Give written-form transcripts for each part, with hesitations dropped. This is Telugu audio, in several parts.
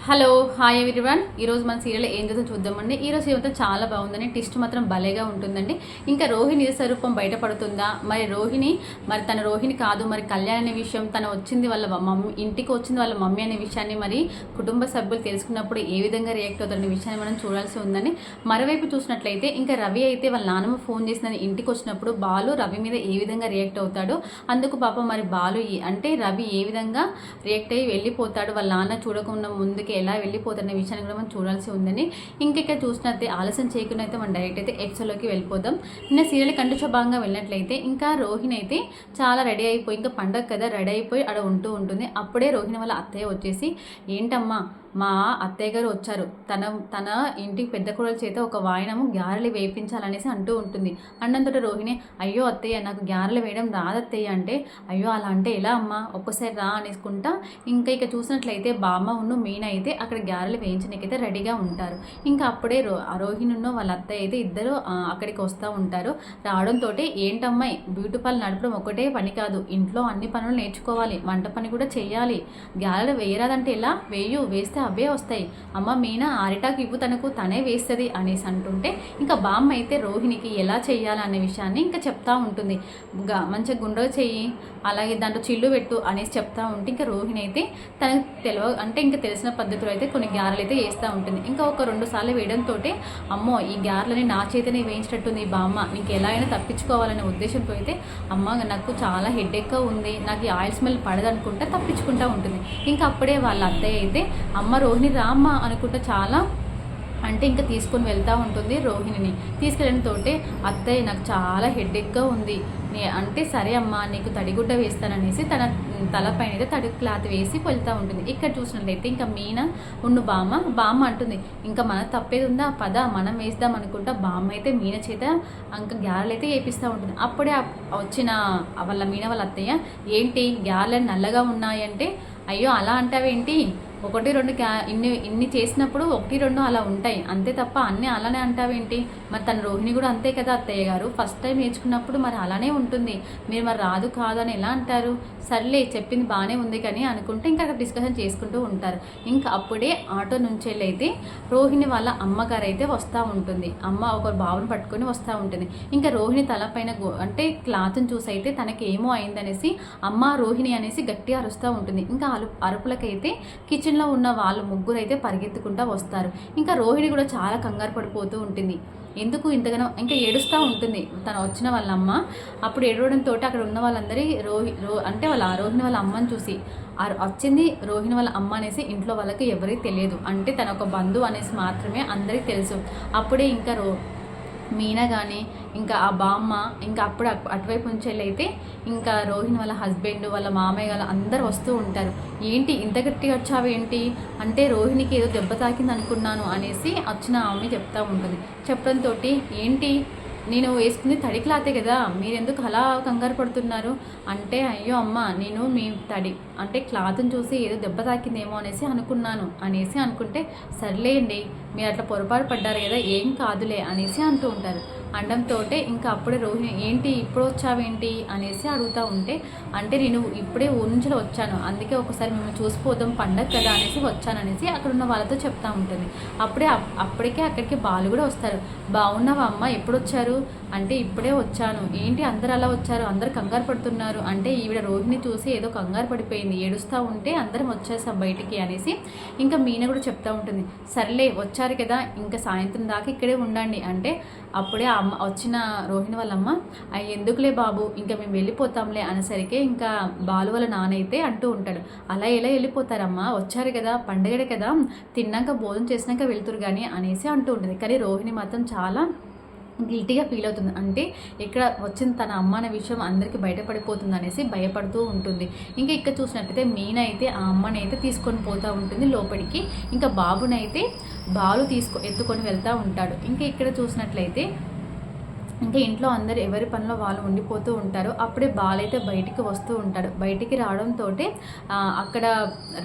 Hello hi everyone. ఈరోజు మన సీరియల్ ఏం జరుగుతుందో చూద్దామండి. ఈరోజు ఏమైతే చాలా బాగుందని ట్విస్ట్ మాత్రం భలేగా ఉంటుందండి. ఇంకా రోహిణి స్వరూపం బయటపడుతుందా, మరి రోహిణి తన రోహిణి కాదు, మరి కళ్యాణ్ అనే విషయం, తను వచ్చింది వాళ్ళ మమ్మీ ఇంటికి వచ్చింది వాళ్ళ మమ్మీ అనే విషయాన్ని మరి కుటుంబ సభ్యులు తెలుసుకున్నప్పుడు ఏ విధంగా రియాక్ట్ అవుతారనే విషయాన్ని మనం చూడాల్సి ఉందని. మరోవైపు చూసినట్లయితే ఇంకా రవి అయితే వాళ్ళ నాన్నమ్మ ఫోన్ చేసిందని ఇంటికి వచ్చినప్పుడు బాలు రవి మీద ఏ విధంగా రియాక్ట్ అవుతాడో, అందుకు పాపం మరి బాలు అంటే రవి ఏ విధంగా రియాక్ట్ అయ్యి వెళ్ళిపోతాడు, వాళ్ళ నాన్న చూడకుండా ముందుకి ఎలా వెళ్ళిపోతున్న విషయాన్ని కూడా మనం చూడాల్సి ఉందని. ఇంకెక్కడ చూసినట్లయితే ఆలస్యం చేయకుండా అయితే మనం డైరెక్ట్ అయితే ఎపిసోడ్లోకి వెళ్ళిపోతాం. నిన్న సీరియల్ కంటిన్యూ భాగంగా వెళ్ళినట్లయితే ఇంకా రోహిణి అయితే చాలా రెడీ అయిపోయి, ఇంకా పండగ కదా రెడీ అయిపోయి అక్కడ ఉంటుంది. అప్పుడే రోహిణి వాళ్ళ అత్తయ్య వచ్చేసి, ఏంటమ్మా మా అత్తయ్య గారు వచ్చారు, తన ఇంటికి పెద్ద కోడల చేత ఒక వాయనము గ్యారెలు వేయించాలనేసి అంటూ ఉంటుంది. అన్నంతట రోహిణి, అయ్యో అత్తయ్య నాకు గ్యారెలు వేయడం రాదత్తయ్య అంటే, అయ్యో అలా అంటే ఎలా అమ్మా, ఒక్కసారి రా అనేసుకుంటా. ఇక చూసినట్లయితే బామ్మ ఉన్ను మీనా అయితే అక్కడ గ్యారెలు వేయించడానికైతే రెడీగా ఉంటారు. ఇంకా అప్పుడే రోహిణిను వాళ్ళ అత్తయ్య అయితే ఇద్దరు అక్కడికి వస్తూ ఉంటారు. రావడంతో, ఏంటమ్మాయి బ్యూటీ పార్లర్ నడపడం ఒకటే పని కాదు, ఇంట్లో అన్ని పనులు నేర్చుకోవాలి, వంట పని కూడా చెయ్యాలి, గ్యారెలు వేయరాదంటే ఎలా, వేస్తే అవే వస్తాయి, అమ్మ మీనా అరిటాకు ఇవ్వు, తనే వేస్తుంది అనేసి అంటుంటే, ఇంకా బామ్మ అయితే రోహిణికి ఎలా చేయాలనే విషయాన్ని ఇంకా చెప్తా ఉంటుంది. మంచిగా గుండ్రగా చెయ్యి, అలాగే దాంట్లో చిల్లు పెట్టు అనేసి చెప్తా ఉంటే, ఇంకా రోహిణి అయితే తనకు ఇంకా తెలిసిన పద్ధతిలో అయితే కొన్ని గ్యారెలు అయితే వేస్తూ ఉంటుంది. ఇంకా ఒక 2 సార్లు వేయడంతో, అమ్మో ఈ గ్యారెలని నా చేతనే వేయించినట్టుంది ఈ బామ్మ, నీకు ఎలా అయినా తప్పించుకోవాలనే ఉద్దేశంతో అయితే, అమ్మ నాకు చాలా హెడేక్గా ఉంది, నాకు ఈ ఆయిల్ స్మెల్ పడదనుకుంటా తప్పించుకుంటూ ఉంటుంది. ఇంకా అప్పుడే వాళ్ళ అత్తయ్య అయితే, అమ్మ రోహిణి రామ్మ అనుకుంటా చాలా ఇంకా తీసుకొని వెళ్తూ ఉంటుంది. రోహిణిని తీసుకెళ్ళడంతో, అత్తయ్య నాకు చాలా హెడేక్గా ఉంది అంటే, సరే అమ్మ నీకు తడిగుడ్డ వేస్తాననేసి తన తలపైన అయితే తడి క్లాత్ వేసి వెళ్తూ ఉంటుంది. ఇక్కడ చూసినట్లయితే ఇంకా మీనా బామ్మ అంటుంది, ఇంకా మన తప్పేది ఉందా, పద మనం వేద్దాం అనుకుంటా. బామ్మ అయితే మీన చేత ఇంకా గ్యారెలు అయితే వేపిస్తూ ఉంటుంది. అప్పుడే వచ్చిన మీనా వాళ్ళ అత్తయ్య, ఏంటి గ్యారెలు నల్లగా ఉన్నాయంటే, అయ్యో అలా అంటావేంటి, 1-2 ఇన్ని చేసినప్పుడు 1-2 అలా ఉంటాయి అంతే తప్ప అన్నీ అలానే అంటావేంటి, మరి తన రోహిణి కూడా అంతే కదా అత్తయ్య గారు, ఫస్ట్ టైం నేర్చుకున్నప్పుడు మరి అలానే ఉంటుంది, మీరు మరి రాదు కాదు అని ఎలా అంటారు, సర్లే చెప్పింది బాగానే ఉంది కానీ అనుకుంటే ఇంకా అక్కడ డిస్కషన్ చేసుకుంటూ ఉంటారు. ఇంకా అప్పుడే ఆటో నుంచి వెళ్ళైతే రోహిణి వాళ్ళ అమ్మగారు అయితే వస్తూ ఉంటుంది. అమ్మ ఒక బాబుని పట్టుకొని వస్తూ ఉంటుంది. ఇంకా రోహిణి తలపైన క్లాత్ని చూసి అయితే తనకి ఏమో అయిందనేసి అమ్మ రోహిణి అనేసి గట్టిగా అరుస్తూ ఉంటుంది. ఇంకా అరుపులకైతే కిచెన్లో ఉన్న వాళ్ళు ముగ్గురు అయితే పరిగెత్తుకుంటూ వస్తారు. ఇంకా రోహిణి కూడా చాలా కంగారు పడిపోతూ ఉంటుంది. ఎందుకు ఇంతగానో ఇంకా ఏడుస్తూ ఉంటుంది తను వచ్చిన వాళ్ళ అమ్మ. అప్పుడు ఏడవడంతో అక్కడ ఉన్న వాళ్ళందరి అంటే వాళ్ళ రోహిణి వాళ్ళ అమ్మని చూసి, వచ్చింది రోహిణి వాళ్ళ అమ్మ అనేసి ఇంట్లో వాళ్ళకి ఎవరికి తెలియదు, అంటే తన ఒక బంధువు అనేసి మాత్రమే అందరికీ తెలుసు. అప్పుడే ఇంకా మీనా కానీ ఇంకా ఆ బామ్మ ఇంకా అప్పుడు అటువైపు నుంచి వెళ్ళైతే ఇంకా రోహిణి వాళ్ళ హస్బెండ్ వాళ్ళ మామయ్య వాళ్ళ అందరు వస్తూ ఉంటారు. ఏంటి ఇంత గట్టిగా వచ్చావేంటి అంటే, రోహిణికి ఏదో దెబ్బ తాకింది అనుకున్నాను అనేసి వచ్చిన ఆమె చెప్తూ ఉంటుంది. చెప్పడంతో, ఏంటి నేను వేసుకుంది తడి క్లాతే కదా, మీరెందుకు అలా కంగారు పడుతున్నారు అంటే, అయ్యో అమ్మ నేను మీ అంటే క్లాత్ని చూసి ఏదో దెబ్బ తాకిందేమో అనేసి అనుకున్నాను అనేసి అనుకుంటే, సర్లేండి మీరు అట్లా పొరపాటు పడ్డారు కదా, ఏం కాదులే అనేసి అంటూ ఉంటారు. అనడంతో ఇంకా అప్పుడే రోహిణి, ఏంటి ఇప్పుడు వచ్చావేంటి అనేసి అడుగుతూ ఉంటే, అంటే నేను ఇప్పుడే ఊరి నుంచి వచ్చాను, అందుకే ఒకసారి మేము చూసిపోదాం పండగ కదా అనేసి వచ్చాననేసి అక్కడ ఉన్న వాళ్ళతో చెప్తా ఉంటుంది. అప్పటికే అక్కడికి బాలు కూడా వస్తారు. బాగున్నావా అమ్మ, ఎప్పుడు వచ్చారు అంటే, ఇప్పుడే వచ్చాను. ఏంటి అందరు అలా వచ్చారు, అందరు కంగారు పడుతున్నారు అంటే, ఈవిడ రోహిణి చూసి ఏదో కంగారు పడిపోయింది, ఏడుస్తూ ఉంటే అందరం వచ్చేసాం బయటికి అనేసి ఇంకా మీన కూడా చెప్తూ ఉంటుంది. సర్లే వచ్చారు కదా, ఇంకా సాయంత్రం దాకా ఇక్కడే ఉండండి అంటే, అప్పుడే అమ్మ వచ్చిన రోహిణి వాళ్ళమ్మ, ఎందుకులే బాబు ఇంకా మేము వెళ్ళిపోతాంలే అనేసరికి ఇంకా బాలు వాళ్ళ నాన్న అయితే అంటూ ఉంటాడు, అలా ఎలా వెళ్ళిపోతారమ్మా, వచ్చారు కదా పండుగడే కదా, తిన్నాక భోజనం చేసినాక వెళ్తురు కానీ అనేసి అంటూ ఉంటుంది. కానీ రోహిణి మాత్రం చాలా గిల్టీగా ఫీల్ అవుతుంది. అంటే ఇక్కడ వచ్చిన తన అమ్మ అనే విషయం అందరికీ బయటపడిపోతుంది అనేసి భయపడుతూ ఉంటుంది. ఇంకా ఇక్కడ చూసినట్టయితే మీన అయితే ఆ అమ్మని అయితే తీసుకొని పోతూ ఉంటుంది లోపలికి. ఇంకా బాబునైతే బాలు ఎత్తుకొని వెళ్తూ ఉంటాడు. ఇంకా ఇక్కడ చూసినట్లయితే ఇంకా ఇంట్లో అందరు ఎవరి పనిలో వాళ్ళు ఉండిపోతూ ఉంటారు. అప్పుడే బాలు అయితే బయటికి వస్తూ ఉంటాడు. బయటికి రావడంతో అక్కడ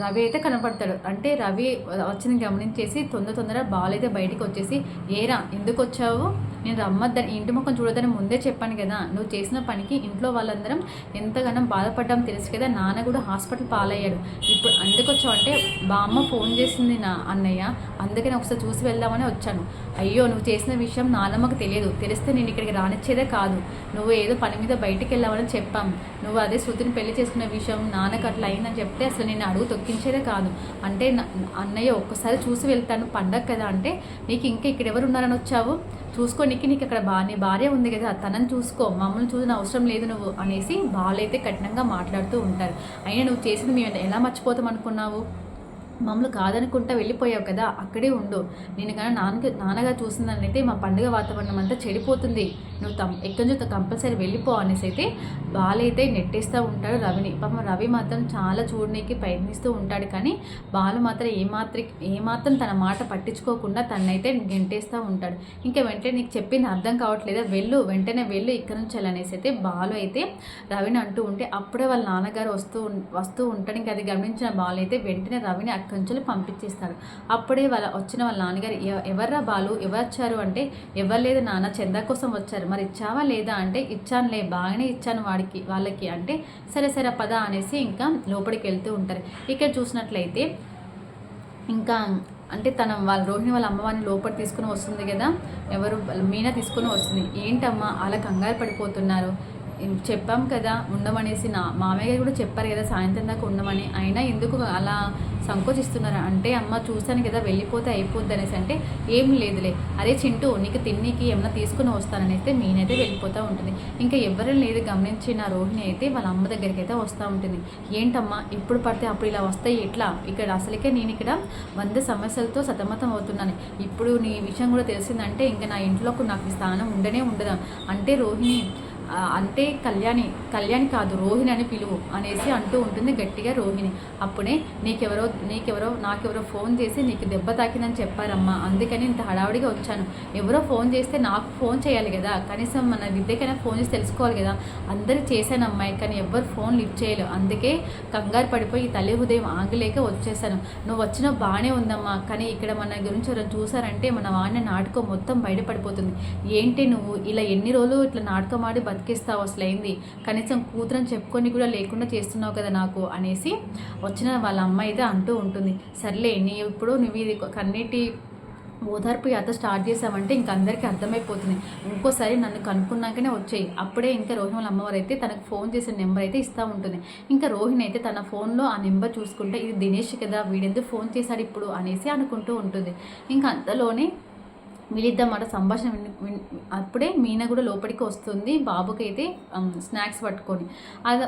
రవి అయితే కనపడతాడు. అంటే రవి వచ్చింది గమనించేసి తొందరగా బాలు అయితే బయటికి వచ్చేసి, ఏరా ఎందుకు వచ్చావు నేను రమ్మద్దని ఇంటి ముఖం చూడదని ముందే చెప్పాను కదా, నువ్వు చేసిన పనికి ఇంట్లో వాళ్ళందరం ఎంతగానో బాధపడ్డాం తెలుసు కదా, నాన్న కూడా హాస్పిటల్ పాలయ్యాడు. ఇప్పుడు అందుకొచ్చావు అంటే బామ్మ ఫోన్ చేసింది నా అన్నయ్య, అందుకని ఒకసారి చూసి వెళ్దామని వచ్చాను. అయ్యో నువ్వు చేసిన విషయం నాన్నమ్మకు తెలియదు, తెలిస్తే నేను ఇక్కడికి రానిచ్చేదే కాదు. నువ్వు ఏదో పని మీద బయటికి వెళ్ళామని చెప్పాం, నువ్వు అదే శృతిని పెళ్లి చేసుకున్న విషయం నాన్నకు అట్లా అయిందని చెప్తే అసలు నేను అడుగు తొక్కించేదే కాదు. అంటే అన్నయ్య ఒక్కసారి చూసి వెళ్తాను పండగ కదా అంటే, నీకు ఇంకా ఇక్కడ ఎవరు ఉన్నారని వచ్చావు, చూసుకోనికి నీకు అక్కడ నీ భార్య ఉంది కదా, తనని చూసుకో, మమ్మల్ని చూసిన అవసరం లేదు నువ్వు అనేసి బాలైతే కఠినంగా మాట్లాడుతూ ఉంటారు. అయినా నువ్వు చేసింది మేము ఎలా మర్చిపోతాం అనుకున్నావు, మమ్మల్ని కాదనుకుంటా వెళ్ళిపోయావు కదా, అక్కడే ఉండు. నేను కానీ నాన్నగా చూసిందని అయితే మా పండుగ వాతావరణం అంతా చెడిపోతుంది, నువ్వు ఎక్కడి నుంచి కంపల్సరీ వెళ్ళిపో అనేసి అయితే బాలైతే నెట్టేస్తూ ఉంటాడు రవిని. పాపం రవి మాత్రం చాలా చూడడానికి ప్రయత్నిస్తూ ఉంటాడు, కానీ బాలు మాత్రం ఏమాత్రం తన మాట పట్టించుకోకుండా తనైతే గెంటేస్తూ ఉంటాడు. ఇంకా వెంటనే నీకు చెప్పింది అర్థం కావట్లేదా, వెంటనే వెళ్ళు ఇక్కడ నుంచి వెళ్ళనేసి అయితే బాలు అయితే రవిని అంటూ ఉంటే అప్పుడే వాళ్ళ నాన్నగారు వస్తూ ఉంటాడు. ఇంకా అది గమనించిన బాలు అయితే వెంటనే రవిని కొంచెం పంపించేస్తాడు. అప్పుడే వచ్చిన వాళ్ళ నాన్నగారు ఎవర్రా బాలు, ఎవరు వచ్చారు అంటే, ఎవరు లేదు నాన్న, చందా కోసం వచ్చారు, మరి ఇచ్చావా లేదా అంటే, ఇచ్చానులే బాగానే ఇచ్చాను వాళ్ళకి అంటే, సరే పద అనేసి ఇంకా లోపలికి వెళ్తూ ఉంటారు. ఇక్కడ చూసినట్లయితే ఇంకా అంటే వాళ్ళ రోహిణి వాళ్ళ అమ్మవారిని లోపల తీసుకుని వస్తుంది కదా, ఎవరు మీనా తీసుకుని వస్తుంది. ఏంటమ్మా అలా కంగారు పడిపోతున్నారు, చెప్పాం కదా ఉండమనేసి, మామయ్య కూడా చెప్పారు కదా సాయంత్రం దాకా ఉండమని, అయినా ఎందుకు అలా సంకోచిస్తున్నారు అంటే, అమ్మ చూశాను కదా వెళ్ళిపోతే అయిపోద్ది అనేసి అంటే, ఏం లేదులే, అరే చింటూ నీకు తిన్నీకి ఏమన్నా తీసుకుని వస్తాననేస్తే మీనైతే వెళ్ళిపోతూ ఉంటుంది. ఇంకా ఎవరూ లేదు గమనించిన రోహిణి అయితే వాళ్ళ అమ్మ దగ్గరికి అయితే వస్తూ ఉంటుంది. ఏంటమ్మా ఎప్పుడు పడితే అప్పుడు ఇలా వస్తాయి ఎట్లా, ఇక్కడ అసలుకే నేను ఇక్కడ 100 సమస్యలతో సతమతం అవుతున్నాను, ఇప్పుడు నీ విషయం కూడా తెలిసిందంటే ఇంకా నా ఇంట్లోకి నాకు స్థానం ఉండనే ఉండదా అంటే, రోహిణి అంటే కళ్యాణి కాదు రోహిణి అని పిలువు అనేసి అంటూ ఉంటుంది గట్టిగా రోహిణి. అప్పుడే నాకెవరో ఫోన్ చేసి నీకు దెబ్బ తాకిందని చెప్పారమ్మా, అందుకని ఇంత హడావుడిగా వచ్చాను. ఎవరో ఫోన్ చేస్తే నాకు ఫోన్ చేయాలి కదా, కనీసం మన విద్యకైనా ఫోన్ చేసి తెలుసుకోవాలి కదా, అందరూ చేశాను అమ్మాయి కానీ ఎవ్వరు ఫోన్ లిఫ్ట్ చేయలేదు, అందుకే కంగారు పడిపోయి తల్లి హృదయం ఆగలేక వచ్చేసాను. నువ్వు వచ్చిన బాగానే ఉందమ్మా, కానీ ఇక్కడ మన గురించి ఎవరైనా చూసారంటే మన వాడిన నాటకం మొత్తం బయటపడిపోతుంది. ఏంటి నువ్వు ఇలా ఎన్ని రోజులు ఇట్లా నాటకం ఆడి బతికిస్తావు, అసలు అయింది కనీసం కూతురని చెప్పుకొని కూడా లేకుండా చేస్తున్నావు కదా నాకు అనేసి వచ్చిన వాళ్ళ అమ్మ అయితే అంటూ ఉంటుంది. సర్లే నువ్వు ఇది కన్నీటి ఓదార్పు యాత్ర స్టార్ట్ చేసామంటే ఇంక అందరికీ అర్థమైపోతుంది, ఇంకోసారి నన్ను కనుక్కున్నాకనే వచ్చాయి. అప్పుడే ఇంకా రోహిణి వాళ్ళ అమ్మవారు అయితే తనకు ఫోన్ చేసిన నెంబర్ అయితే ఇస్తూ ఉంటుంది. ఇంకా రోహిణి అయితే తన ఫోన్లో ఆ నెంబర్ చూసుకుంటే ఇది దినేష్ కదా, వీడెందుకు ఫోన్ చేశాడు ఇప్పుడు అనేసి అనుకుంటూ ఉంటుంది. ఇంకా అంతలోనే వీళ్ళిద్దమాట సంభాషణ అప్పుడే మీనా కూడా లోపలికి వస్తుంది, బాబుకి అయితే స్నాక్స్ పట్టుకొని.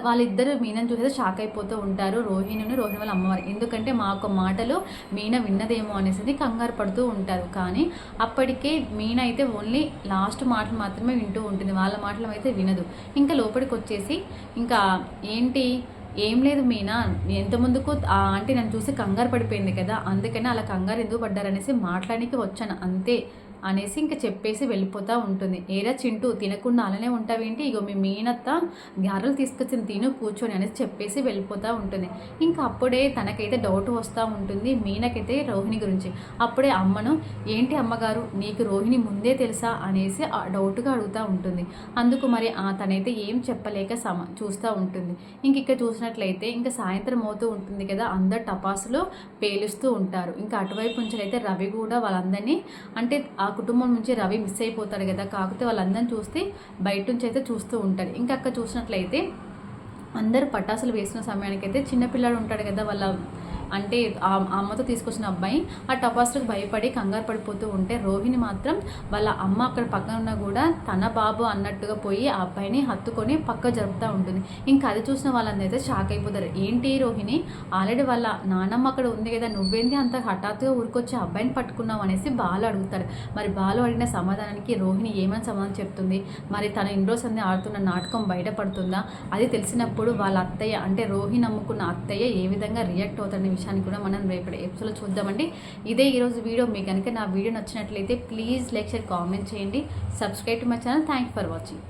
వాళ్ళిద్దరు మీనని చూసేది షాక్ అయిపోతూ ఉంటారు, రోహిణి వాళ్ళ అమ్మవారు. ఎందుకంటే మా ఒక మాటలు మీనా విన్నదేమో అనేసి కంగారు పడుతూ ఉంటారు. కానీ అప్పటికే మీనా అయితే ఓన్లీ లాస్ట్ మాటలు మాత్రమే వింటూ ఉంటుంది, వాళ్ళ మాటలు అయితే వినదు. ఇంకా లోపలికి వచ్చేసి ఇంకా ఏంటి ఏం లేదు మీనా, ఎంత ముందుకు ఆంటీ నన్ను చూసి కంగారు పడిపోయింది కదా, అందుకని అలా కంగారు ఎందుకు పడ్డారనేసి మాట్లాడానికి వచ్చాను అంతే అనేసి ఇంకా చెప్పేసి వెళ్ళిపోతూ ఉంటుంది. ఏరా చింటూ తినకుండా అలానే ఉంటావేంటి, ఇగో మీ మీనత్త గారెలు తీసుకొచ్చింది తిను కూర్చొని అనేసి చెప్పేసి వెళ్ళిపోతూ ఉంటుంది. ఇంకా అప్పుడే తనకైతే డౌట్ వస్తూ ఉంటుంది మీనకైతే రోహిణి గురించి. అప్పుడే అమ్మను ఏంటి అమ్మగారు నీకు రోహిణి ముందే తెలుసా అనేసి డౌట్గా అడుగుతూ ఉంటుంది. అందుకు మరి తనైతే ఏం చెప్పలేక చూస్తూ ఉంటుంది. ఇంక ఇక్కడ చూసినట్లయితే ఇంకా సాయంత్రం అవుతూ ఉంటుంది కదా, అందరు టపాసులు పేలుస్తూ ఉంటారు. ఇంకా అటువైపు నుంచి అయితే రవి కూడా వాళ్ళందరినీ అంటే ఆ కుటుంబం నుంచి రవి మిస్ అయిపోతాడు కదా, కాకపోతే వాళ్ళందరిని చూస్తే బయట నుంచి అయితే చూస్తూ ఉంటాడు. ఇంకా అక్కడ చూసినట్లయితే అందరూ పటాసులు వేసిన సమయానికైతే చిన్నపిల్లాడు ఉంటాడు కదా, వాళ్ళ అంటే ఆ అమ్మతో తీసుకొచ్చిన అబ్బాయి ఆ టపాసులకు భయపడి కంగారు పడిపోతూ ఉంటే, రోహిణి మాత్రం వాళ్ళ అమ్మ అక్కడ పక్కన ఉన్నా కూడా తన బాబు అన్నట్టుగా పోయి ఆ అబ్బాయిని హత్తుకొని పక్క జరుపుతూ ఉంటుంది. ఇంకా అది చూసిన వాళ్ళందరైతే షాక్ అయిపోతారు. ఏంటి రోహిణి, ఆల్రెడీ వాళ్ళ నాన్నమ్మ అక్కడ ఉంది కదా, నువ్వేంటి అంత హఠాత్తుగా ఊరికొచ్చి అబ్బాయిని పట్టుకున్నావు అనేసి బాలు అడుగుతాడు. మరి బాలు అడిగిన సమాధానానికి రోహిణి ఏమని సమాధానం చెప్తుంది, మరి తన ఇన్ని రోజు అన్నీ ఆడుతున్న నాటకం బయటపడుతుందా, అది తెలిసినప్పుడు వాళ్ళ అత్తయ్య అంటే రోహిణి నమ్ముకున్న అత్తయ్య ఏ విధంగా రియాక్ట్ అవుతాడనే విషయాన్ని కూడా మనం రేపటి ఎపిసోడ్లో చూద్దామండి. ఇదే ఈరోజు వీడియో. మీకు కనుక నా వీడియో నచ్చినట్లయితే ప్లీజ్ లైక్, షేర్, కామెంట్ చేయండి. Subscribe to my channel. Thank you for watching.